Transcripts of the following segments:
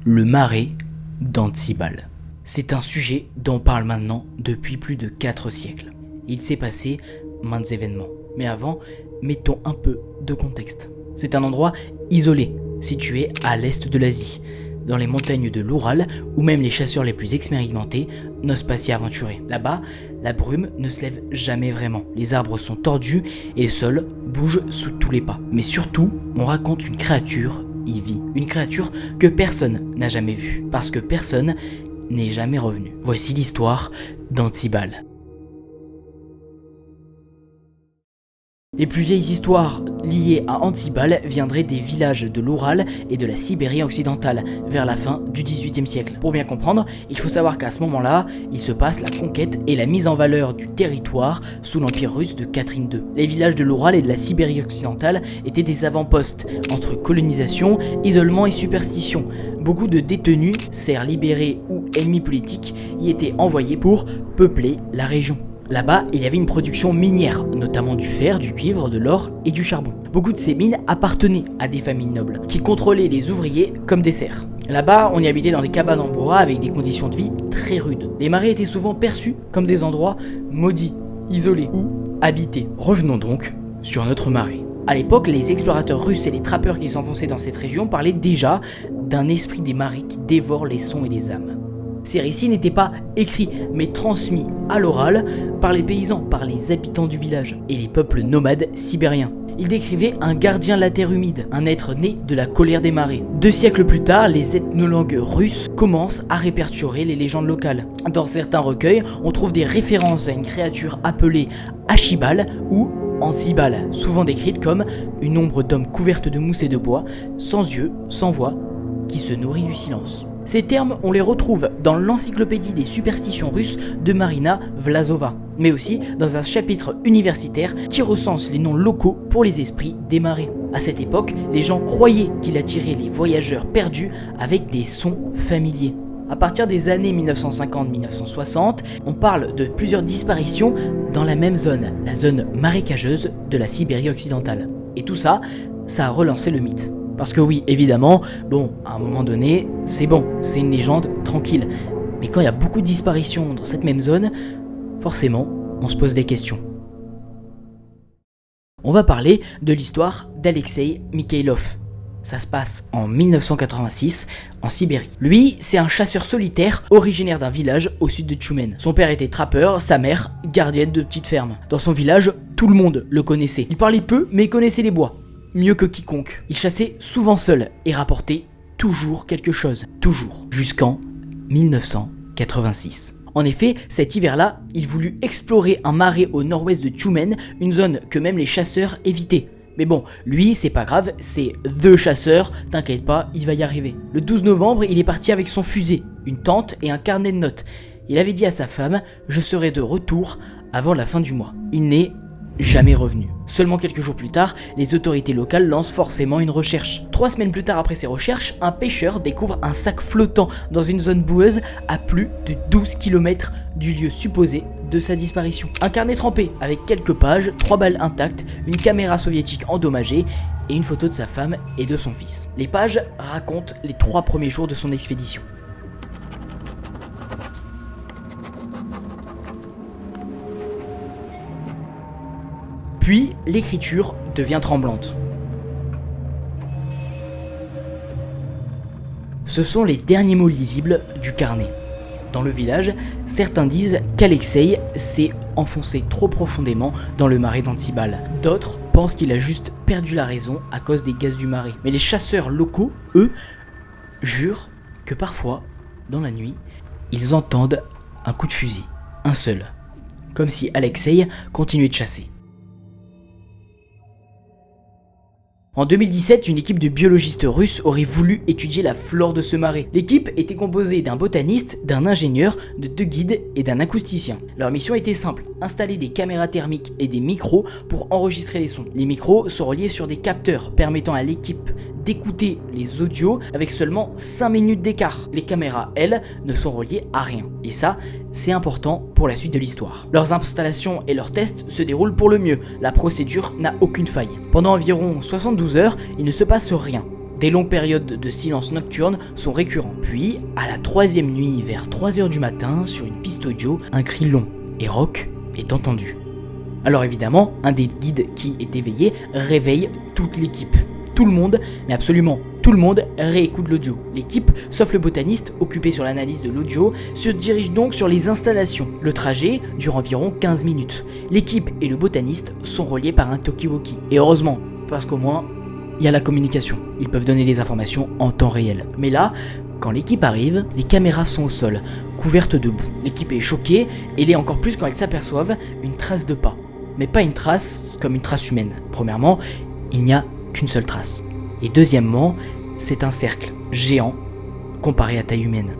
Le marais d'Antibal. C'est un sujet dont on parle maintenant depuis plus de 4 siècles. Il s'est passé maints événements. Mais avant, mettons un peu de contexte. C'est un endroit isolé, situé à l'est de l'Asie, dans les montagnes de l'Oural, où même les chasseurs les plus expérimentés n'osent pas s'y aventurer. Là-bas, la brume ne se lève jamais vraiment. Les arbres sont tordus et le sol bouge sous tous les pas. Mais surtout, on raconte une créature y vit. Une créature que personne n'a jamais vue, parce que personne n'est jamais revenu. Voici l'histoire d'Antibal. Les plus vieilles histoires liées à Antibal viendraient des villages de l'Oural et de la Sibérie occidentale, vers la fin du XVIIIe siècle. Pour bien comprendre, il faut savoir qu'à ce moment-là, il se passe la conquête et la mise en valeur du territoire sous l'Empire russe de Catherine II. Les villages de l'Oural et de la Sibérie occidentale étaient des avant-postes entre colonisation, isolement et superstition. Beaucoup de détenus, serfs libérés ou ennemis politiques, y étaient envoyés pour peupler la région. Là-bas, il y avait une production minière, notamment du fer, du cuivre, de l'or et du charbon. Beaucoup de ces mines appartenaient à des familles nobles, qui contrôlaient les ouvriers comme des serfs. Là-bas, on y habitait dans des cabanes en bois avec des conditions de vie très rudes. Les marais étaient souvent perçus comme des endroits maudits, isolés ou habités. Revenons donc sur notre marais. À l'époque, les explorateurs russes et les trappeurs qui s'enfonçaient dans cette région parlaient déjà d'un esprit des marais qui dévore les sons et les âmes. Ces récits n'étaient pas écrits, mais transmis à l'oral par les paysans, par les habitants du village et les peuples nomades sibériens. Ils décrivaient un gardien de la terre humide, un être né de la colère des marais. 2 siècles plus tard, les ethnologues russes commencent à répertorier les légendes locales. Dans certains recueils, on trouve des références à une créature appelée Ashibal ou Antibal, souvent décrite comme une ombre d'homme couverte de mousse et de bois, sans yeux, sans voix, qui se nourrit du silence. Ces termes, on les retrouve dans l'encyclopédie des superstitions russes de Marina Vlasova, mais aussi dans un chapitre universitaire qui recense les noms locaux pour les esprits des marais. À cette époque, les gens croyaient qu'il attirait les voyageurs perdus avec des sons familiers. À partir des années 1950-1960, on parle de plusieurs disparitions dans la même zone, la zone marécageuse de la Sibérie occidentale. Et tout ça, ça a relancé le mythe. Parce que oui, évidemment, à un moment donné, c'est une légende tranquille. Mais quand il y a beaucoup de disparitions dans cette même zone, forcément, on se pose des questions. On va parler de l'histoire d'Alexei Mikhailov. Ça se passe en 1986, en Sibérie. Lui, c'est un chasseur solitaire originaire d'un village au sud de Tchoumen. Son père était trappeur, sa mère, gardienne de petite ferme. Dans son village, tout le monde le connaissait. Il parlait peu, mais il connaissait les bois. Mieux que quiconque. Il chassait souvent seul et rapportait toujours quelque chose. Toujours. Jusqu'en 1986. En effet, cet hiver-là, il voulut explorer un marais au nord-ouest de Tchoumen, une zone que même les chasseurs évitaient. Mais lui, c'est pas grave, c'est THE chasseur, t'inquiète pas, il va y arriver. Le 12 novembre, il est parti avec son fusil, une tente et un carnet de notes. Il avait dit à sa femme « Je serai de retour avant la fin du mois ». Il n'est jamais revenu. Seulement quelques jours plus tard, les autorités locales lancent forcément une recherche. 3 semaines plus tard après ces recherches, un pêcheur découvre un sac flottant dans une zone boueuse à plus de 12 km du lieu supposé de sa disparition. Un carnet trempé avec quelques pages, 3 balles intactes, une caméra soviétique endommagée et une photo de sa femme et de son fils. Les pages racontent les 3 premiers jours de son expédition. Puis, l'écriture devient tremblante. Ce sont les derniers mots lisibles du carnet. Dans le village, certains disent qu'Alexei s'est enfoncé trop profondément dans le marais d'Antibal. D'autres pensent qu'il a juste perdu la raison à cause des gaz du marais. Mais les chasseurs locaux, eux, jurent que parfois, dans la nuit, ils entendent un coup de fusil. Un seul. Comme si Alexei continuait de chasser. En 2017, une équipe de biologistes russes aurait voulu étudier la flore de ce marais. L'équipe était composée d'un botaniste, d'un ingénieur, de 2 guides et d'un acousticien. Leur mission était simple, installer des caméras thermiques et des micros pour enregistrer les sons. Les micros sont reliés sur des capteurs permettant à l'équipe d'écouter les audios avec seulement 5 minutes d'écart. Les caméras, elles, ne sont reliées à rien. Et ça, c'est important pour la suite de l'histoire. Leurs installations et leurs tests se déroulent pour le mieux. La procédure n'a aucune faille. Pendant environ 72 heures, il ne se passe rien. Des longues périodes de silence nocturne sont récurrents. Puis, à la 3e nuit, vers 3h du matin, sur une piste audio, un cri long et rauque est entendu. Alors évidemment, un des guides qui est éveillé réveille toute l'équipe. Tout le monde, mais absolument tout le monde, réécoute l'audio. L'équipe, sauf le botaniste, occupé sur l'analyse de l'audio, se dirige donc sur les installations. Le trajet dure environ 15 minutes. L'équipe et le botaniste sont reliés par un talkie-walkie. Et heureusement, parce qu'au moins, il y a la communication. Ils peuvent donner les informations en temps réel. Mais là, quand l'équipe arrive, les caméras sont au sol, couvertes de boue. L'équipe est choquée, et l'est encore plus quand ils s'aperçoivent une trace de pas. Mais pas une trace comme une trace humaine. Premièrement, il n'y a qu'une seule trace. Et deuxièmement, c'est un cercle géant comparé à taille humaine.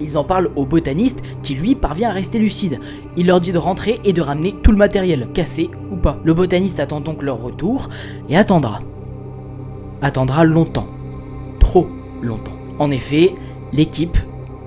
Ils en parlent au botaniste qui lui parvient à rester lucide. Il leur dit de rentrer et de ramener tout le matériel, cassé ou pas. Le botaniste attend donc leur retour et attendra. Attendra longtemps. Trop longtemps. En effet, l'équipe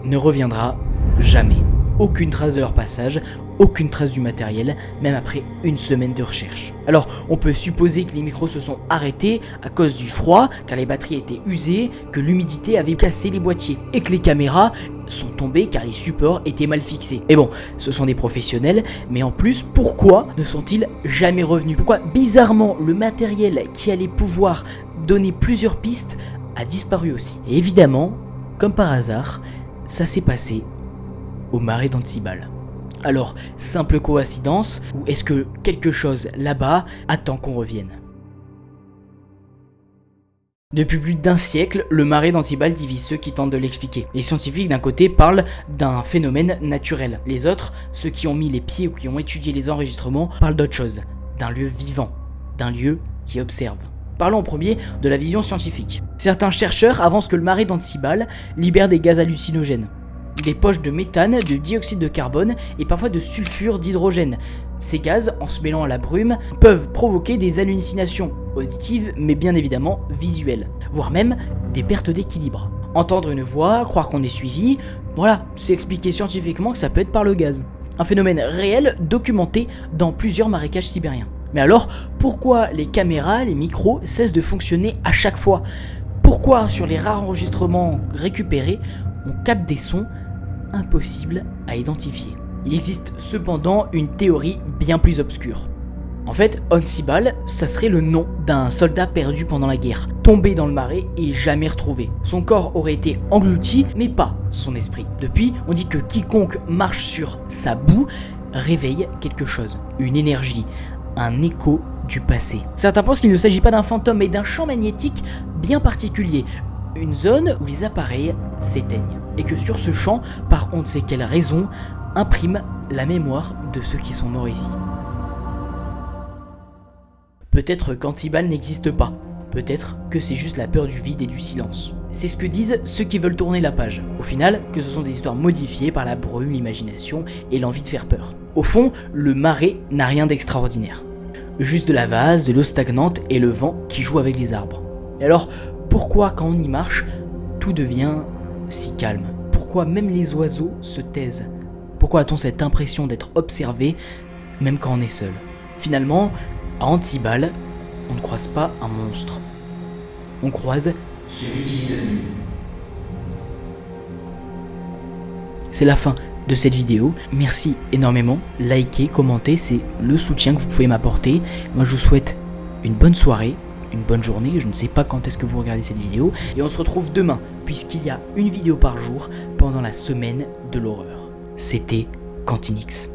ne reviendra jamais. Aucune trace de leur passage, aucune trace du matériel, même après une semaine de recherche. Alors, on peut supposer que les micros se sont arrêtés à cause du froid, car les batteries étaient usées, que l'humidité avait cassé les boîtiers, et que les caméras sont tombées car les supports étaient mal fixés. Et bon, ce sont des professionnels, mais en plus, pourquoi ne sont-ils jamais revenus? Pourquoi, bizarrement, le matériel qui allait pouvoir donner plusieurs pistes a disparu aussi? Et évidemment, comme par hasard, ça s'est passé au marais d'Antibal. Alors, simple coïncidence, ou est-ce que quelque chose là-bas attend qu'on revienne? Depuis plus d'un siècle, le marais d'Antibal divise ceux qui tentent de l'expliquer. Les scientifiques d'un côté parlent d'un phénomène naturel. Les autres, ceux qui ont mis les pieds ou qui ont étudié les enregistrements, parlent d'autre chose, d'un lieu vivant, d'un lieu qui observe. Parlons en premier de la vision scientifique. Certains chercheurs avancent que le marais d'Antibal libère des gaz hallucinogènes. Des poches de méthane, de dioxyde de carbone et parfois de sulfure d'hydrogène. Ces gaz, en se mêlant à la brume, peuvent provoquer des hallucinations auditives, mais bien évidemment visuelles, voire même des pertes d'équilibre. Entendre une voix, croire qu'on est suivi, voilà, c'est expliqué scientifiquement que ça peut être par le gaz. Un phénomène réel documenté dans plusieurs marécages sibériens. Mais alors, pourquoi les caméras, les micros cessent de fonctionner à chaque fois? Pourquoi sur les rares enregistrements récupérés, on capte des sons impossibles à identifier? Il existe cependant une théorie bien plus obscure. En fait, Antibal, ça serait le nom d'un soldat perdu pendant la guerre, tombé dans le marais et jamais retrouvé. Son corps aurait été englouti, mais pas son esprit. Depuis, on dit que quiconque marche sur sa boue réveille quelque chose, une énergie, un écho du passé. Certains pensent qu'il ne s'agit pas d'un fantôme, mais d'un champ magnétique bien particulier, une zone où les appareils s'éteignent, et que sur ce champ, par on ne sait quelle raison, imprime la mémoire de ceux qui sont morts ici. Peut-être qu'Antibal n'existe pas, peut-être que c'est juste la peur du vide et du silence. C'est ce que disent ceux qui veulent tourner la page. Au final, que ce sont des histoires modifiées par la brume, l'imagination et l'envie de faire peur. Au fond, le marais n'a rien d'extraordinaire. Juste de la vase, de l'eau stagnante et le vent qui joue avec les arbres. Et alors, pourquoi quand on y marche, tout devient si calme? Pourquoi même les oiseaux se taisent? Pourquoi a-t-on cette impression d'être observé, même quand on est seul? Finalement, à Antibal, on ne croise pas un monstre. On croise celui qui est devenu. C'est la fin de cette vidéo. Merci énormément. Likez, commentez, c'est le soutien que vous pouvez m'apporter. Moi, je vous souhaite une bonne soirée, une bonne journée. Je ne sais pas quand est-ce que vous regardez cette vidéo. Et on se retrouve demain, puisqu'il y a une vidéo par jour pendant la semaine de l'horreur. C'était Quantinix.